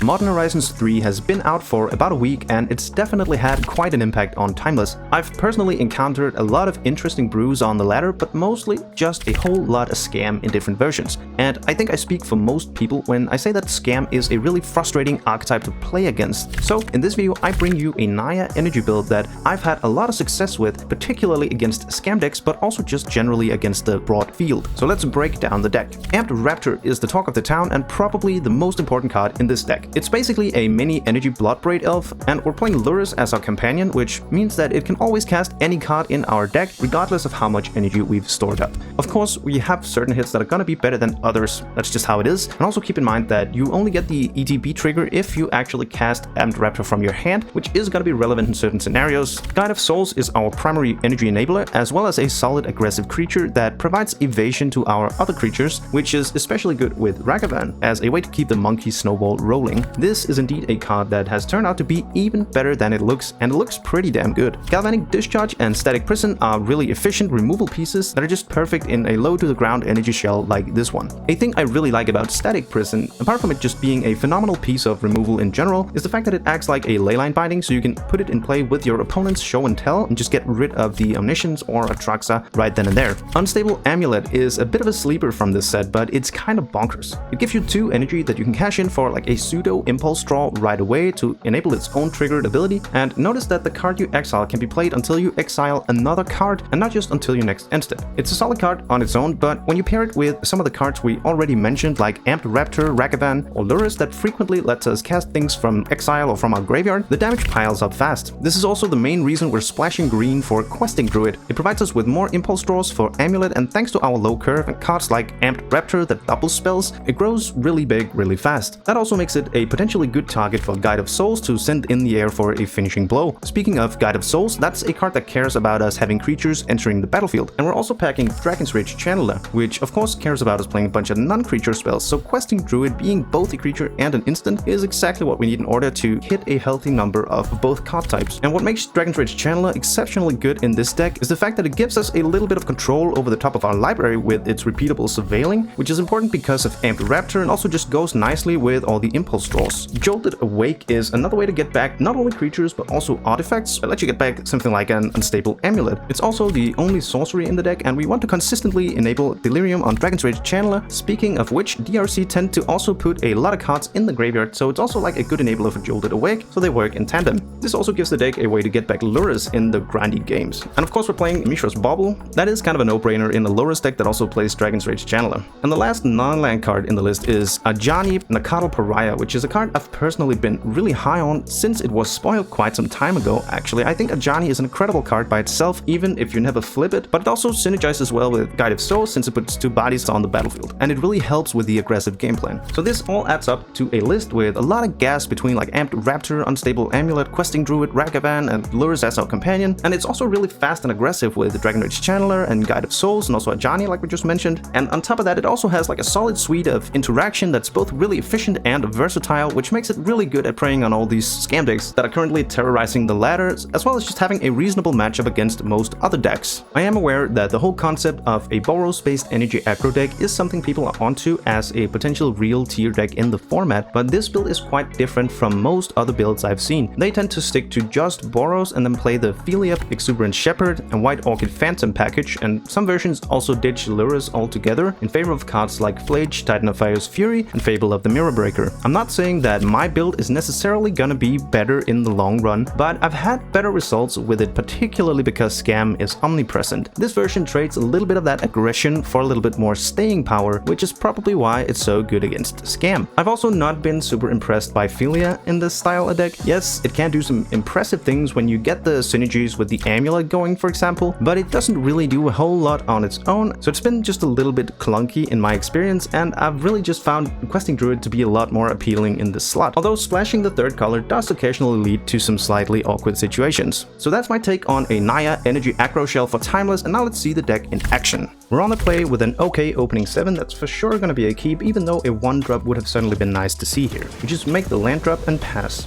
Modern Horizons 3 has been out for about a week and it's definitely had quite an impact on Timeless. I've personally encountered a lot of interesting brews on the latter, but mostly just a whole lot of scam in different versions. And I think I speak for most people when I say that scam is a really frustrating archetype to play against. So in this video I bring you a Naya Energy build that I've had a lot of success with, particularly against scam decks, but also just generally against the broad field. So let's break down the deck. Amped Raptor is the talk of the town and probably the most important card in this deck. It's basically a mini energy Bloodbraid elf, and we're playing Lurrus as our companion, which means that it can always cast any card in our deck regardless of how much energy we've stored up. Of course, we have certain hits that are gonna be better than others, that's just how it is. And also keep in mind that you only get the ETB trigger if you actually cast Amped Raptor from your hand, which is gonna be relevant in certain scenarios. Guide of Souls is our primary energy enabler, as well as a solid aggressive creature that provides evasion to our other creatures, which is especially good with Ragavan as a way to keep the monkey snowball rolling. This is indeed a card that has turned out to be even better than it looks, and it looks pretty damn good. Galvanic Discharge and Static Prison are really efficient removal pieces that are just perfect in a low to the ground energy shell like this one. A thing I really like about Static Prison, apart from it just being a phenomenal piece of removal in general, is the fact that it acts like a leyline binding, so you can put it in play with your opponent's show and tell and just get rid of the Omniscience or Atraxa right then and there. Unstable Amulet is a bit of a sleeper from this set, but it's kind of bonkers. It gives you 2 energy that you can cash in for like a pseudo impulse draw right away to enable its own triggered ability, and notice that the card you exile can be played until you exile another card and not just until your next end step. It's a solid card on its own, but when you pair it with some of the cards we already mentioned like Amped Raptor, Ragavan, or Lurrus that frequently lets us cast things from exile or from our graveyard, the damage piles up fast. This is also the main reason we're splashing green for Questing Druid. It provides us with more impulse draws for Amulet, and thanks to our low curve and cards like Amped Raptor that double spells, it grows really big really fast. That also makes it a potentially good target for Guide of Souls to send in the air for a finishing blow. Speaking of Guide of Souls, that's a card that cares about us having creatures entering the battlefield, and we're also packing Dragon's Rage Channeler, which of course cares about us playing a bunch of non-creature spells, so Questing Druid being both a creature and an instant is exactly what we need in order to hit a healthy number of both card types. And what makes Dragon's Rage Channeler exceptionally good in this deck is the fact that it gives us a little bit of control over the top of our library with its repeatable surveilling, which is important because of Amped Raptor and also just goes nicely with all the impulse draws. Jolted Awake is another way to get back not only creatures but also artifacts that let you get back something like an Unstable Amulet. It's also the only sorcery in the deck, and we want to consistently enable Delirium on Dragon's Rage Channeler. Speaking of which, DRC tend to also put a lot of cards in the graveyard, so it's also like a good enabler for Jolted Awake, so they work in tandem. This also gives the deck a way to get back Lurrus in the grindy games. And of course we're playing Mishra's Bauble. That is kind of a no-brainer in a Lurrus deck that also plays Dragon's Rage Channeler. And the last non-land card in the list is Ajani Nakatl Pariah, which is a card I've personally been really high on since it was spoiled quite some time ago. Actually, I think Ajani is an incredible card by itself, even if you never flip it, but it also synergizes well with Guide of Souls since it puts 2 bodies on the battlefield, and it really helps with the aggressive game plan. So this all adds up to a list with a lot of gas between like Amped Raptor, Unstable Amulet, Questing Druid, Ragavan, and Lurrus as our companion, and it's also really fast and aggressive with the Dragon Rage Channeler and Guide of Souls and also Ajani like we just mentioned. And on top of that, it also has like a solid suite of interaction that's both really efficient and versatile, which makes it really good at preying on all these scam decks that are currently terrorizing the ladder, as well as just having a reasonable matchup against most other decks. I am aware that the whole concept of a Boros-based energy aggro deck is something people are onto as a potential real tier deck in the format, but this build is quite different from most other builds I've seen. They tend to stick to just Boros and then play the Philia Exuberant Shepherd and White Orchid Phantom package, and some versions also ditch Lurrus altogether in favor of cards like Flage, Titan of Fire's Fury, and Fable of the Mirror Breaker. I'm not saying that my build is necessarily gonna be better in the long run, but I've had better results with it, particularly because Scam is omnipresent. This version trades a little bit of that aggression for a little bit more staying power, which is probably why it's so good against Scam. I've also not been super impressed by Philia in this style of deck. Yes, it can do some impressive things when you get the synergies with the Amulet going, for example, but it doesn't really do a whole lot on its own, so it's been just a little bit clunky in my experience, and I've really just found Questing Druid to be a lot more appealing in this slot, although splashing the 3rd color does occasionally lead to some slightly awkward situations. So that's my take on a Naya Energy Aggro shell for Timeless, and now let's see the deck in action. We're on the play with an okay opening 7 that's for sure gonna be a keep, even though a 1-drop would have certainly been nice to see here. We just make the land drop and pass.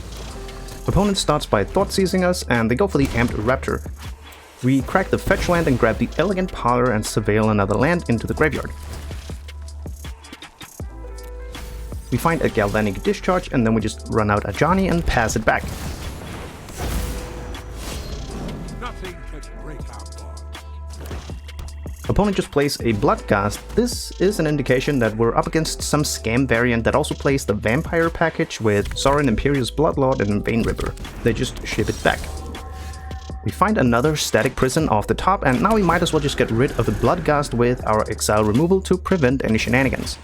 Opponent starts by thought seizing us, and they go for the Amped Raptor. We crack the fetch land and grab the Elegant Parlor and surveil another land into the graveyard. We find a galvanic discharge and then we just run out Ajani and pass it back. Nothing can break our bond. Opponent just plays a Bloodghast. This is an indication that we're up against some scam variant that also plays the Vampire package with Sorin Imperious Bloodlord and Vein Ripper. They just ship it back. We find another static prison off the top, and now we might as well just get rid of the Bloodghast with our exile removal to prevent any shenanigans.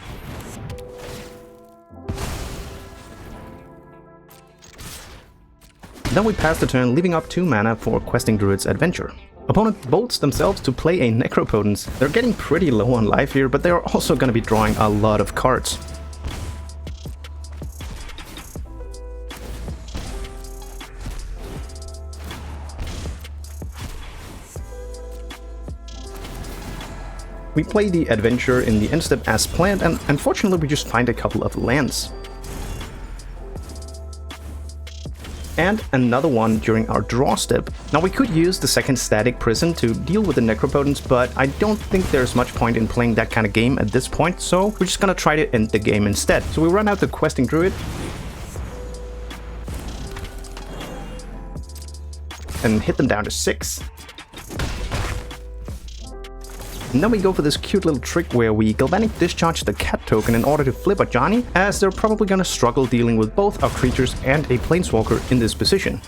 Then we pass the turn, leaving up 2 mana for Questing Druid's Adventure. Opponent bolts themselves to play a Necropotence. They're getting pretty low on life here, but they're also going to be drawing a lot of cards. We play the Adventure in the end step as planned, and unfortunately we just find a couple of lands. And another one during our draw step. Now we could use the second static prison to deal with the Necropotence, but I don't think there's much point in playing that kind of game at this point, so we're just gonna try to end the game instead. So we run out the Questing Druid. And hit them down to 6. And then we go for this cute little trick where we Galvanic Discharge the cat token in order to flip Ajani, as they're probably gonna struggle dealing with both our creatures and a Planeswalker in this position.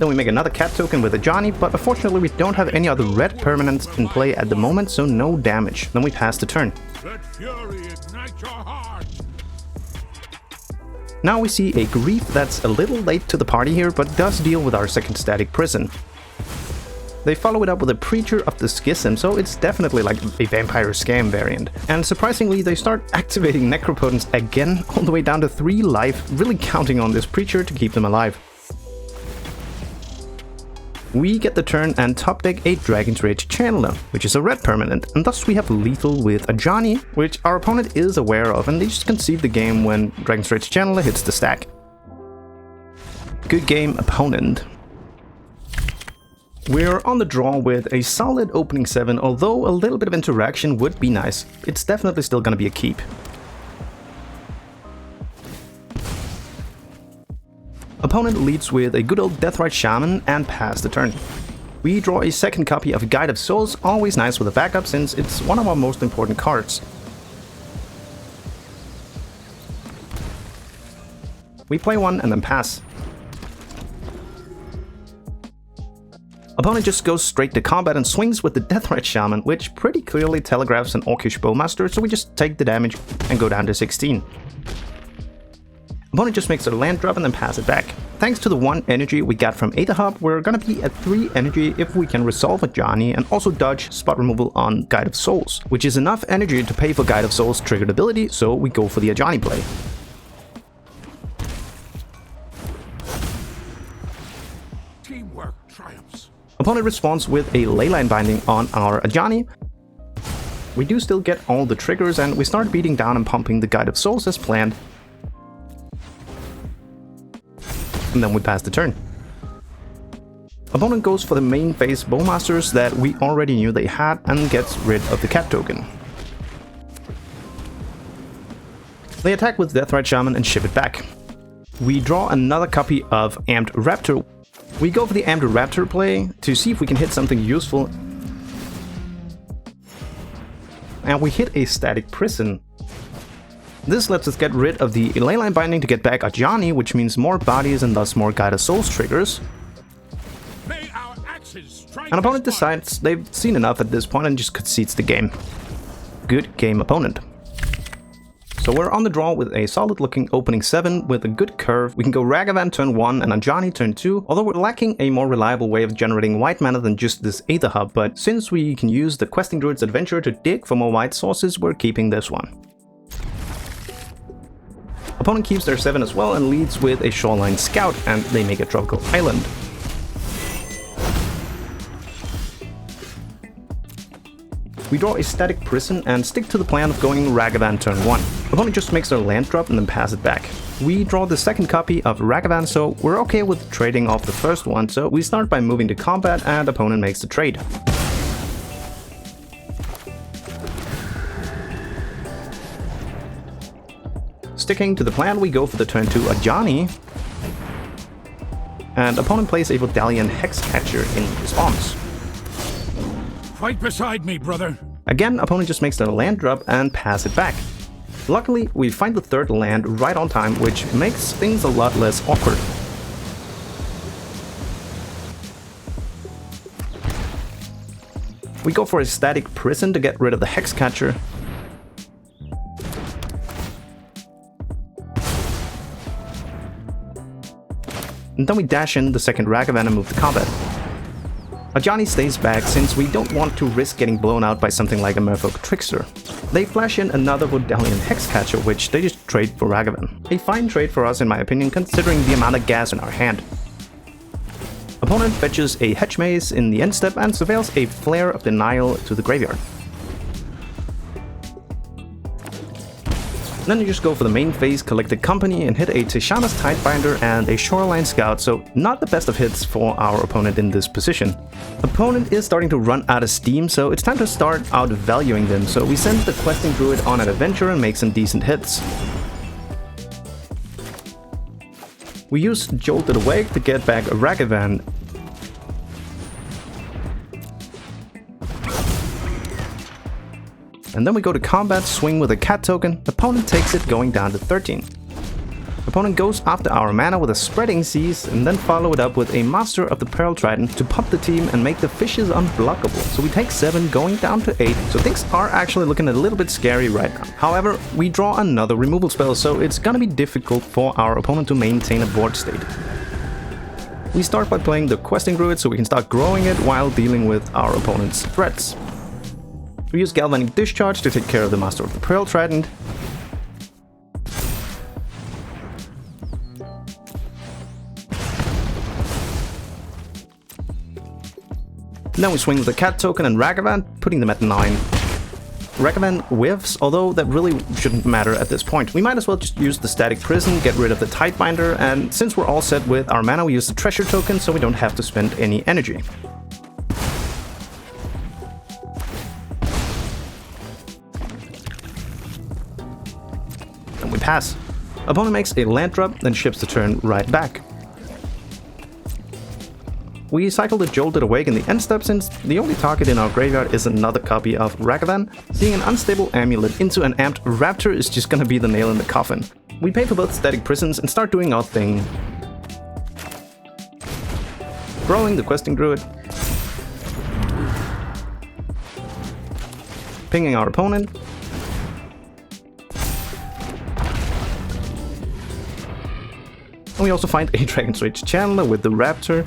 Then we make another cat token with Ajani, but unfortunately we don't have any other red permanents in play at the moment, so no damage. Then we pass the turn. Let fury ignite your heart. Now we see a Grief that's a little late to the party here, but does deal with our second static prison. They follow it up with a Preacher of the Schism, so it's definitely like a Vampire Scam variant. And surprisingly, they start activating Necropotence again, all the way down to 3 life, really counting on this Preacher to keep them alive. We get the turn and top deck a Dragon's Rage Channeler, which is a red permanent, and thus we have lethal with Ajani, which our opponent is aware of, and they just concede the game when Dragon's Rage Channeler hits the stack. Good game, opponent. We're on the draw with a solid opening 7, although a little bit of interaction would be nice. It's definitely still gonna be a keep. Opponent leads with a good old Deathrite Shaman and pass the turn. We draw a second copy of Guide of Souls, always nice with a backup since it's one of our most important cards. We play one and then pass. Opponent just goes straight to combat and swings with the Deathrite Shaman, which pretty clearly telegraphs an Orcish Bowmaster, so we just take the damage and go down to 16. Opponent just makes a land drop and then pass it back. Thanks to the 1 energy we got from Aether Hub, we're gonna be at 3 energy if we can resolve Ajani and also dodge spot removal on Guide of Souls, which is enough energy to pay for Guide of Souls triggered ability, so we go for the Ajani play. Teamwork triumphs. Opponent responds with a Leyline Binding on our Ajani. We do still get all the triggers and we start beating down and pumping the Guide of Souls as planned. And then we pass the turn. Opponent goes for the main phase Bowmasters that we already knew they had and gets rid of the cat token. They attack with Deathrite Shaman and ship it back. We draw another copy of Amped Raptor. We go for the Amped Raptor play to see if we can hit something useful. And we hit a Static Prison. This lets us get rid of the Leyline Binding to get back Ajani, which means more bodies and thus more Guide of Souls triggers. May our axes strike. An opponent decides they've seen enough at this point and just concedes the game. Good game, opponent. So we're on the draw with a solid looking opening 7 with a good curve. We can go Ragavan turn 1 and Ajani turn 2, although we're lacking a more reliable way of generating white mana than just this Aether Hub, but since we can use the Questing Druid's Adventure to dig for more white sources, we're keeping this one. Opponent keeps their 7 as well and leads with a Shoreline Scout, and they make a Tropical Island. We draw a Static Prison and stick to the plan of going Ragavan turn 1. Opponent just makes their land drop and then pass it back. We draw the second copy of Ragavan, so we're okay with trading off the first one, so we start by moving to combat and opponent makes the trade. Sticking to the plan, we go for the turn 2 Ajani. And opponent plays a Vodalian Hexcatcher in response. Fight beside me, brother. Again, opponent just makes the land drop and pass it back. Luckily, we find the third land right on time, which makes things a lot less awkward. We go for a static prison to get rid of the Hexcatcher. And then we dash in the second Ragavan and move to combat. Ajani stays back since we don't want to risk getting blown out by something like a Merfolk Trickster. They flash in another Vodalian Hexcatcher, which they just trade for Ragavan. A fine trade for us in my opinion, considering the amount of gas in our hand. Opponent fetches a Hedge Maze in the end step and surveils a Flare of Denial to the graveyard. Then you just go for the main phase Collected Company and hit a Tishana's Tidebinder and a Shoreline Scout, so not the best of hits for our opponent in this position. Opponent is starting to run out of steam, so it's time to start outvaluing them, so we send the Questing Druid on an adventure and make some decent hits. We use Jolted Awake to get back a Ragavan. And then we go to combat, swing with a cat token, opponent takes it going down to 13. Opponent goes after our mana with a Spreading Seas and then follow it up with a Master of the Pearl Trident to pump the team and make the fishes unblockable. So we take 7 going down to 8, so things are actually looking a little bit scary right now. However, we draw another removal spell, so it's gonna be difficult for our opponent to maintain a board state. We start by playing the Questing Druid so we can start growing it while dealing with our opponent's threats. We use Galvanic Discharge to take care of the Master of the Pearl Trident. Then we swing with the Cat token and Ragavan, putting them at 9. Ragavan whiffs, although that really shouldn't matter at this point. We might as well just use the Static Prison, get rid of the Tidebinder, and since we're all set with our mana, we use the Treasure token so we don't have to spend any energy. And we pass. Opponent makes a land drop, then ships the turn right back. We cycle the Jolted Awake in the end step since the only target in our graveyard is another copy of Ragavan. Seeing an unstable amulet into an amped Raptor is just gonna be the nail in the coffin. We pay for both Static Prisons and start doing our thing. Growing the Questing Druid. Pinging our opponent. And we also find a Dragon's Rage Channeler with the Raptor.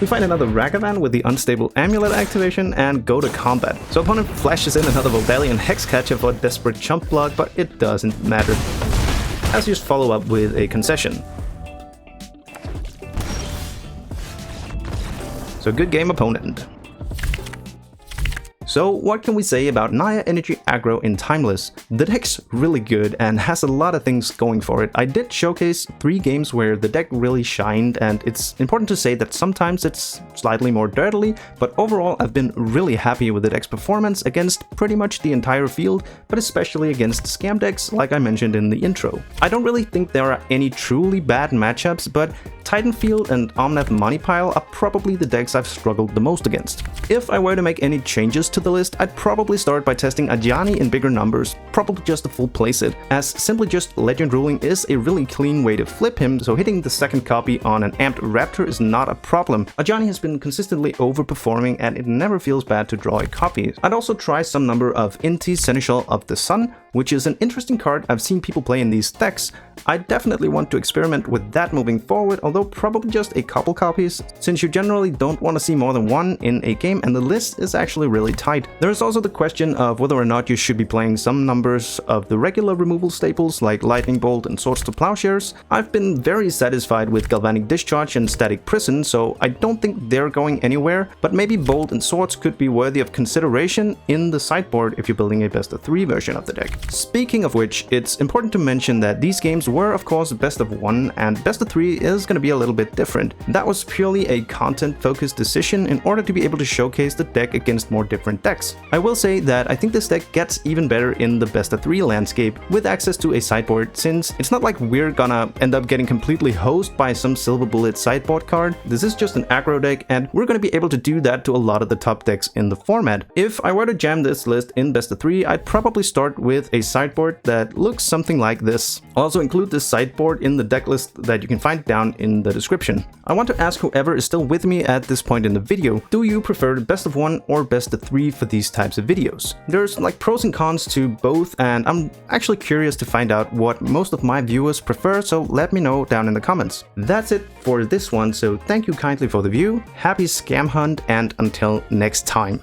We find another Ragavan with the Unstable Amulet activation and go to combat. So opponent flashes in another Vodalian Hexcatcher for a desperate chump block, but it doesn't matter, as you just follow up with a concession. So good game, opponent. So what can we say about Naya Energy Agro in Timeless? The deck's really good and has a lot of things going for it. I did showcase 3 games where the deck really shined, and it's important to say that sometimes it's slightly more dirtily, but overall I've been really happy with the deck's performance against pretty much the entire field, but especially against scam decks like I mentioned in the intro. I don't really think there are any truly bad matchups, but Titanfield and Omnath Moneypile are probably the decks I've struggled the most against. If I were to make any changes to the list, I'd probably start by testing Ajani in bigger numbers, probably just a full playset, as simply just Legend Ruling is a really clean way to flip him, so hitting the second copy on an amped Raptor is not a problem. Ajani has been consistently overperforming and it never feels bad to draw a copy. I'd also try some number of Inti Seneschal of the Sun, which is an interesting card I've seen people play in these decks. I definitely want to experiment with that moving forward, although probably just a couple copies, since you generally don't want to see more than one in a game and the list is actually really tight. tight. There is also the question of whether or not you should be playing some numbers of the regular removal staples like Lightning Bolt and Swords to Plowshares. I've been very satisfied with Galvanic Discharge and Static Prison, so I don't think they're going anywhere, but maybe Bolt and Swords could be worthy of consideration in the sideboard if you're building a best of 3 version of the deck. Speaking of which, it's important to mention that these games were of course best of 1, and best of 3 is going to be a little bit different. That was purely a content-focused decision in order to be able to showcase the deck against more different decks. I will say that I think this deck gets even better in the best of 3 landscape with access to a sideboard, since it's not like we're gonna end up getting completely hosed by some silver bullet sideboard card. This is just an aggro deck, and we're gonna be able to do that to a lot of the top decks in the format. If I were to jam this list in best of 3, I'd probably start with a sideboard that looks something like this. I'll also include this sideboard in the deck list that you can find down in the description. I want to ask whoever is still with me at this point in the video, do you prefer the best of 1 or best of 3 for these types of videos? There's like pros and cons to both, and I'm actually curious to find out what most of my viewers prefer, so let me know down in the comments. That's it for this one, so thank you kindly for the view, happy scam hunt, and until next time.